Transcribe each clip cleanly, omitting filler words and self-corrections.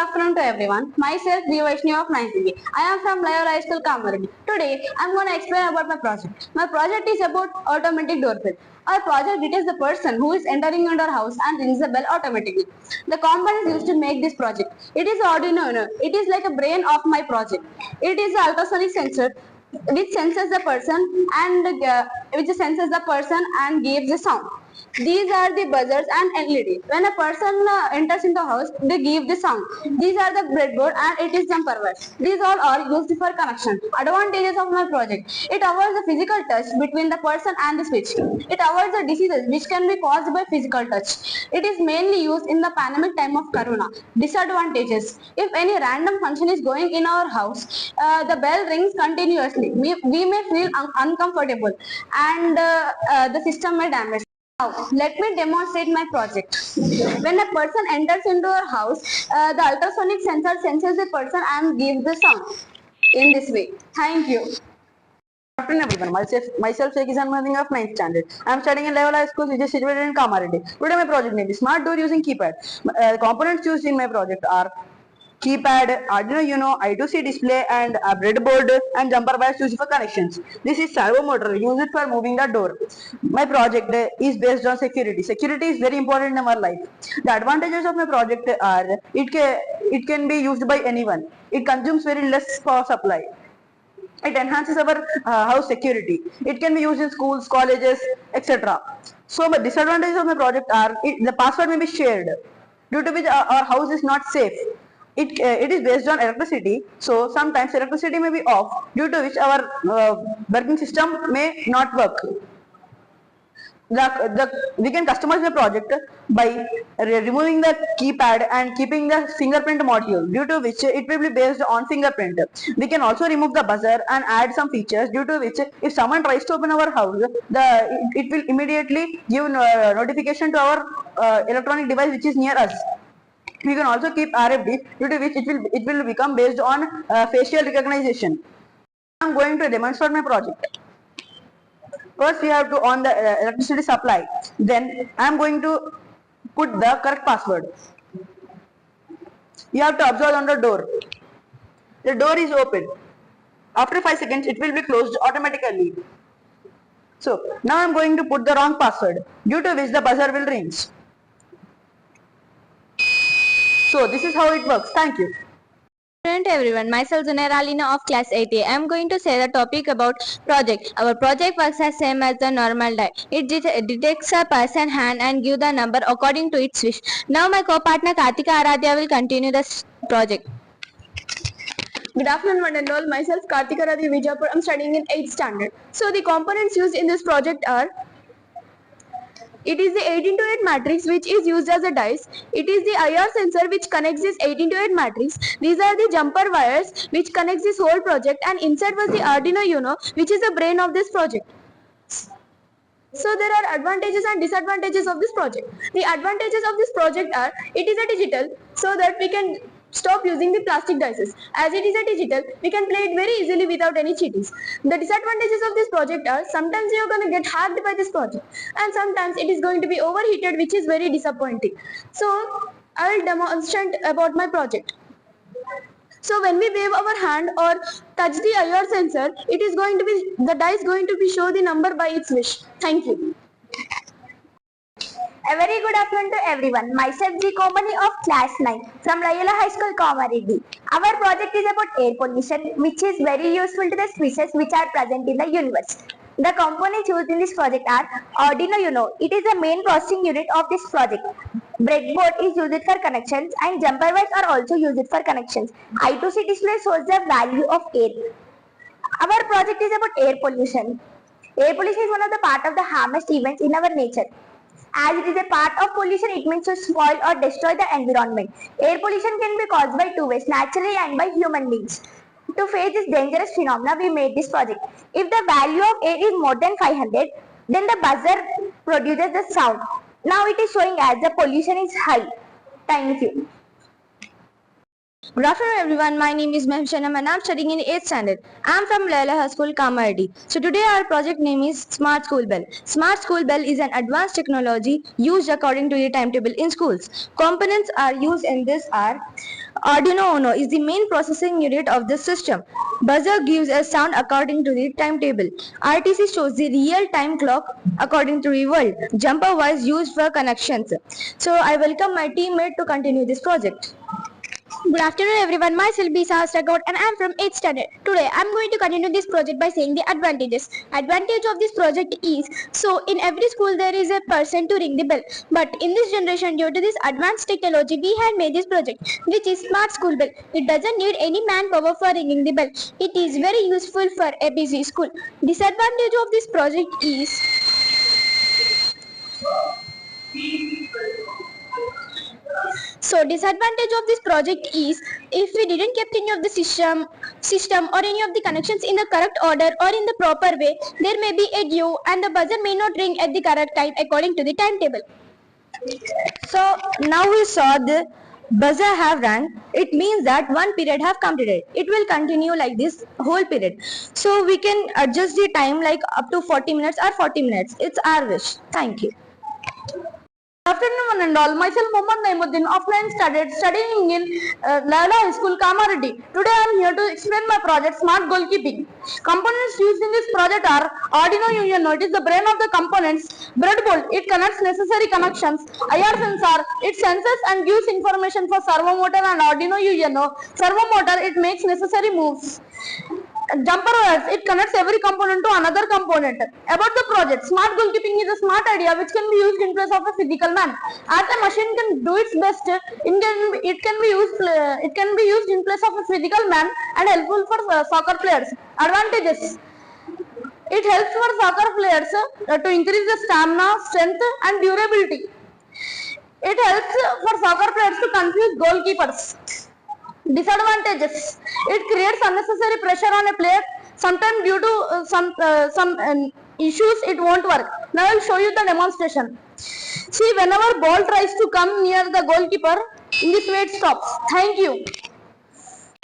afternoon to everyone. Myself, V. Vaishnavi of 9th B. I am from Loyola High School, Kamaradi. Today, I am going to explain about my project. My project is about automatic doorbell. Our project details the person who is entering into our house and rings the bell automatically. The components used to make this project. It is Arduino Uno. It is like a brain of my project. It is an ultrasonic sensor which senses the person and gives the sound. These are the buzzers and LED. When a person enters into the house, they give the sound. These are the breadboard and it is jumper wires. These all are used for connection. Advantages of my project. It avoids the physical touch between the person and the switch. It avoids the diseases which can be caused by physical touch. It is mainly used in the pandemic time of Corona. Disadvantages. If any random function is going in our house, the bell rings continuously. We may feel uncomfortable and the system may damage. Now, let me demonstrate my project. When a person enters into a house, the ultrasonic sensor senses the person and gives the sound in this way. Thank you. Good afternoon everyone. Myself Sheikh Izan Mahading of 9th standard. I am studying in Loyola High School which is situated in Kamaradi. Today my project name is Smart Door using Keypad. Components used in my project are keypad, Arduino Uno, I2C display and a breadboard and jumper wires used for connections. This is servo motor used for moving the door. My project is based on security. Security is very important in our life. The advantages of my project are it can be used by anyone. It consumes very less power supply. It enhances our house security. It can be used in schools, colleges, etc. So the disadvantages of my project are the password may be shared, due to which our house is not safe. It is based on electricity, so sometimes electricity may be off, due to which our working system may not work. We can customize the project by removing the keypad and keeping the fingerprint module, due to which it will be based on fingerprint. We can also remove the buzzer and add some features, due to which if someone tries to open our house, it will immediately give notification to our electronic device which is near us. We can also keep RFD, due to which it will become based on facial recognition. I am going to demonstrate my project. First we have to on the electricity supply. Then I am going to put the correct password. You have to observe on the door. The door is open. After 5 seconds it will be closed automatically. So now I am going to put the wrong password, due to which the buzzer will ring. So this is how it works. Thank you. Good everyone, myself Zunair Alina of class 8A. I am going to say the topic about project. Our project works as same as the normal die. It detects a person hand and give the number according to its wish. Now my co-partner Kartika Aradhya will continue this project. Good afternoon, one and all. Myself Kartika Radhi Vijapur. I am studying in 8th standard. So the components used in this project are: it is the 8x8 matrix which is used as a dice. It is the IR sensor which connects this 8x8 matrix. These are the jumper wires which connects this whole project, and inside was the Arduino Uno which is the brain of this project. So there are advantages and disadvantages of this project. The advantages of this project are: it is a digital, so that we can stop using the plastic dices. As it is a digital, we can play it very easily without any cheatings. The disadvantages of this project are: sometimes you are going to get hacked by this project, and sometimes it is going to be overheated, which is very disappointing. So I will demonstrate about my project. So when we wave our hand or touch the IR sensor, the die is going to be show the number by its wish. Thank you. A very good afternoon to everyone. Myself G. Komani of class 9 from Loyola High School, Kamaradi. Our project is about air pollution, which is very useful to the species which are present in the universe. The components used in this project are Arduino Uno. It is the main processing unit of this project. Breadboard is used for connections, and jumper wires are also used for connections. I2C display shows the value of air. Our project is about air pollution. Air pollution is one of the part of the harmless events in our nature. As it is a part of pollution, it means to spoil or destroy the environment. Air pollution can be caused by two ways, naturally and by human beings. To face this dangerous phenomena, we made this project. If the value of air is more than 500, then the buzzer produces the sound. Now it is showing as the pollution is high. Thank you. Good afternoon everyone, my name is Mahushanam and I am studying in 8th standard. I am from Loyola High School, Kamardi. So today our project name is Smart School Bell. Smart School Bell is an advanced technology used according to the timetable in schools. Components are used in this are Arduino Uno is the main processing unit of this system. Buzzer gives a sound according to the timetable. RTC shows the real time clock according to the world. Jumper wires used for connections. So I welcome my teammate to continue this project. Good afternoon everyone, myself is Sahasra Gaud and I am from 8th standard. Today I am going to continue this project by saying the advantages. Advantage of this project is, so in every school there is a person to ring the bell. But in this generation, due to this advanced technology, we had made this project which is Smart School Bell. It doesn't need any manpower for ringing the bell. It is very useful for a busy school. Disadvantage of this project is, so disadvantage of this project is, if we didn't kept any of the system or any of the connections in the correct order or in the proper way, there may be a due and the buzzer may not ring at the correct time according to the timetable. So now we saw the buzzer have rang. It means that one period have completed. It will continue like this whole period. So we can adjust the time like up to 40 minutes or 40 minutes. It's our wish. Thank you. Good afternoon one and all. Myself Mohammad Naimuddin of 9th standard studying in Loyola High School, Kamardi. Today I am here to explain my project Smart Goalkeeping. Components used in this project are Arduino Uno. It is the brain of the components. Breadboard. It connects necessary connections. IR sensor. It senses and gives information for servo motor and Arduino Uno. Servo motor. It makes necessary moves. Jumper wires, it connects every component to another component. About the project, smart goalkeeping is a smart idea which can be used in place of a physical man. As a machine can do its best, it can be used in place of a physical man and helpful for soccer players. Advantages: it helps for soccer players to increase the stamina, strength and durability. It helps for soccer players to confuse goalkeepers. Disadvantages: it creates unnecessary pressure on a player. Sometimes due to some issues it won't work. Now I will show you the demonstration. See, whenever ball tries to come near the goalkeeper, in this way it stops. Thank you.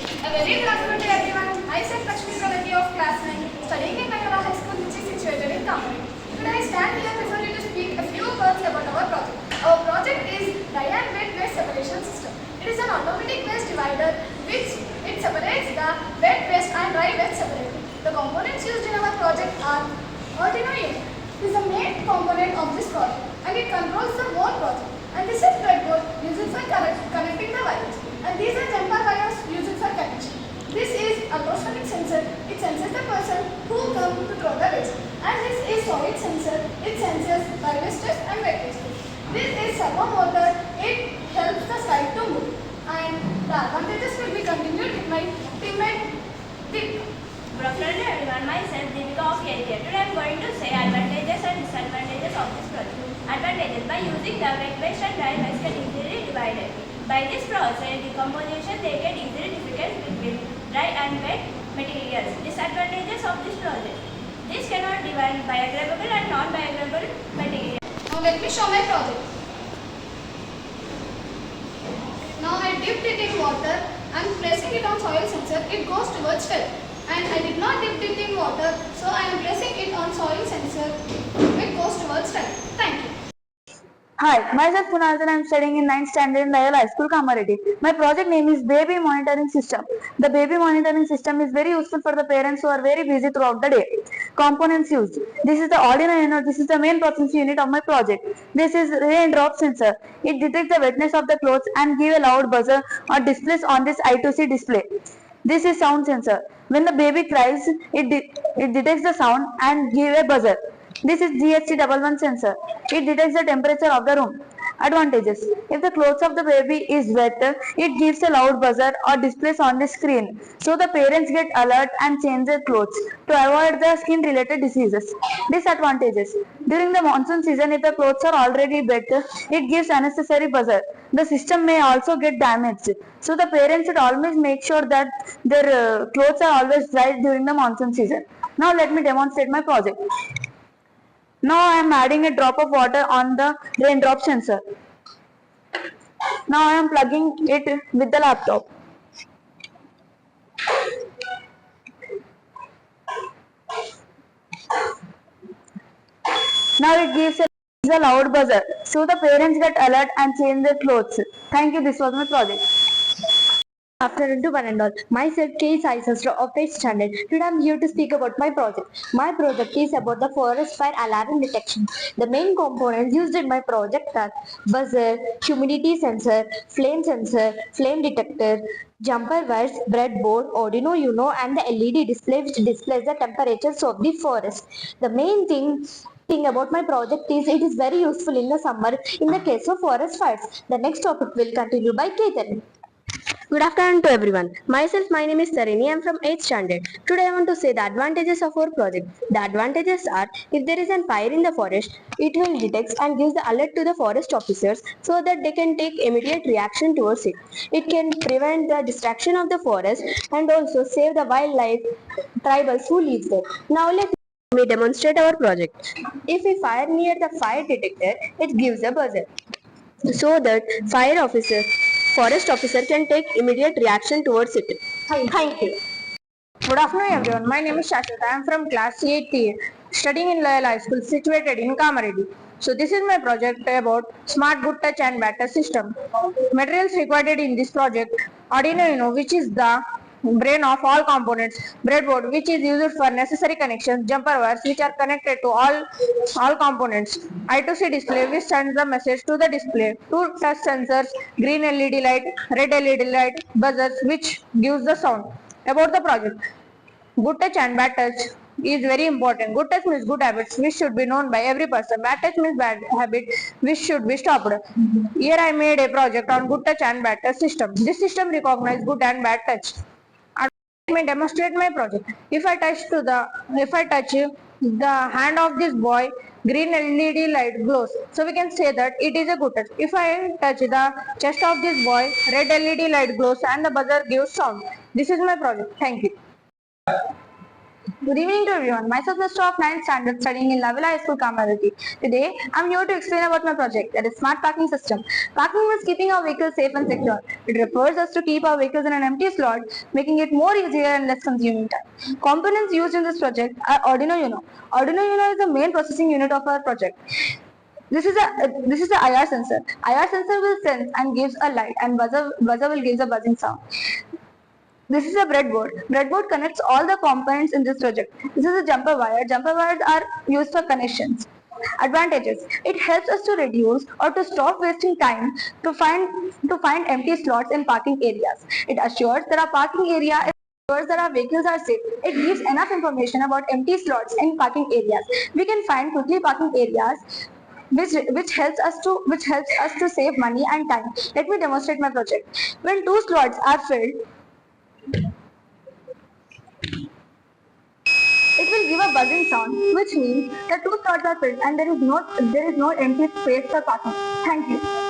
A very good afternoon to everyone. Myself Lakshmi Pranati of class 9, studying in Loyola High School, which is situated in Kamari. Today I stand here before you to speak a few words about our project. Our project is dry and wet waste separation system. It is an automatic waste divider which it separates the wet waste and dry waste separately. The components used in our project are Arduino Uno. It is the main component of this project and it controls the whole project. And this is breadboard used for connecting the wires. And these are jumper wires used for connection. This is ultrasonic sensor. It senses the person who comes to throw the waste. And this is solid sensor. It senses dry waste and wet waste. This is servo motor. It helps the slide to move. And the advantages will be continued with my teammate Deepika. Good afternoon everyone, myself Deepika of KK. Today I am going to say advantages and disadvantages of this project. Advantages: by using the wet waste and dry waste can easily divided. By this process, decomposition they can easily differentiate between dry and wet materials. Disadvantages of this project: this cannot divide biodegradable and non-biodegradable materials. Now let me show my project. Now I dipped it in water and placing it on soil sensor, it goes towards fill. And I did not dip it in water, so I am placing it on soil sensor, it goes towards fill. Thank you. Hi, myself Kunal and I am studying in 9th standard in Loyola High School, Kamardi. My project name is Baby Monitoring System. The baby monitoring system is very useful for the parents who are very busy throughout the day. Components used: this is the Arduino Uno. This is the main processing unit of my project. This is raindrop sensor. It detects the wetness of the clothes and give a loud buzzer or displays on this I2C display. This is sound sensor. When the baby cries, it detects the sound and give a buzzer. This is GHT11 sensor. It detects the temperature of the room. Advantages: if the clothes of the baby is wet, it gives a loud buzzer or displays on the screen. So the parents get alert and change their clothes to avoid the skin related diseases. Disadvantages: during the monsoon season, if the clothes are already wet, it gives unnecessary buzzer. The system may also get damaged. So the parents should always make sure that their clothes are always dry during the monsoon season. Now let me demonstrate my project. Now I am adding a drop of water on the raindrop sensor. Now I am plugging it with the laptop. Now it gives a loud buzzer, so the parents get alert and change their clothes. Thank you. This was my project. Afternoon to one and all. Myself K. Sai Sastra of 8th standard. Today I am here to speak about my project. My project is about the forest fire alarm detection. The main components used in my project are buzzer, humidity sensor, flame detector, jumper wires, breadboard, Arduino Uno and the LED display which displays the temperatures of the forest. The main thing about my project is it is very useful in the summer in the case of forest fires. The next topic will continue by Ketan. Good afternoon to everyone. Myself, my name is Tarini. I am from 8th standard. Today I want to say the advantages of our project. The advantages are, if there is a fire in the forest, it will detect and gives the alert to the forest officers so that they can take immediate reaction towards it. It can prevent the destruction of the forest and also save the wildlife tribals who live there. Now let me demonstrate our project. If we fire near the fire detector, it gives a buzzer so that forest officer can take immediate reaction towards it. Thank you. Good afternoon, everyone. My name is Shashwat. I am from class 8th, studying in Loyola High School, situated in Kamareddy. So this is my project about smart good touch and bad touch system. Materials required in this project: Arduino Uno, which is the brain of all components; breadboard, which is used for necessary connections; jumper wires, which are connected to all components; I2C display, which sends the message to the display; two touch sensors, green LED light, red LED light; buzzers, which gives the sound. About the project: good touch and bad touch is very important. Good touch means good habits which should be known by every person. Bad touch means bad habit which should be stopped. Here I made a project on good touch and bad touch system. This system recognizes good and bad touch. Let me demonstrate my project. If I touch the hand of this boy, green LED light glows. So we can say that it is a good touch. If I touch the chest of this boy, red LED light glows and the buzzer gives sound. This is my project. Thank you. Good evening to everyone. Myself Mr. of 9th standard studying in Loyola High School, Kamareddy. Today, I am here to explain about my project, that is smart parking system. Parking means keeping our vehicles safe and secure. It refers us to keep our vehicles in an empty slot, making it more easier and less consuming time. Components used in this project are Arduino Uno. Arduino Uno is the main processing unit of our project. This is the IR sensor. IR sensor will sense and gives a light, and buzzer will give a buzzing sound. This is a breadboard. Breadboard connects all the components in this project. This is a jumper wire. Jumper wires are used for connections. Advantages: it helps us to reduce or to stop wasting time to find empty slots in parking areas. It assures that our parking area is ensures that our vehicles are safe. It gives enough information about empty slots in parking areas. We can find quickly parking areas which helps us to save money and time. Let me demonstrate my project. When two slots are filled, it will give a buzzing sound, which means the two slots are filled and there is no empty space for parking. Thank you.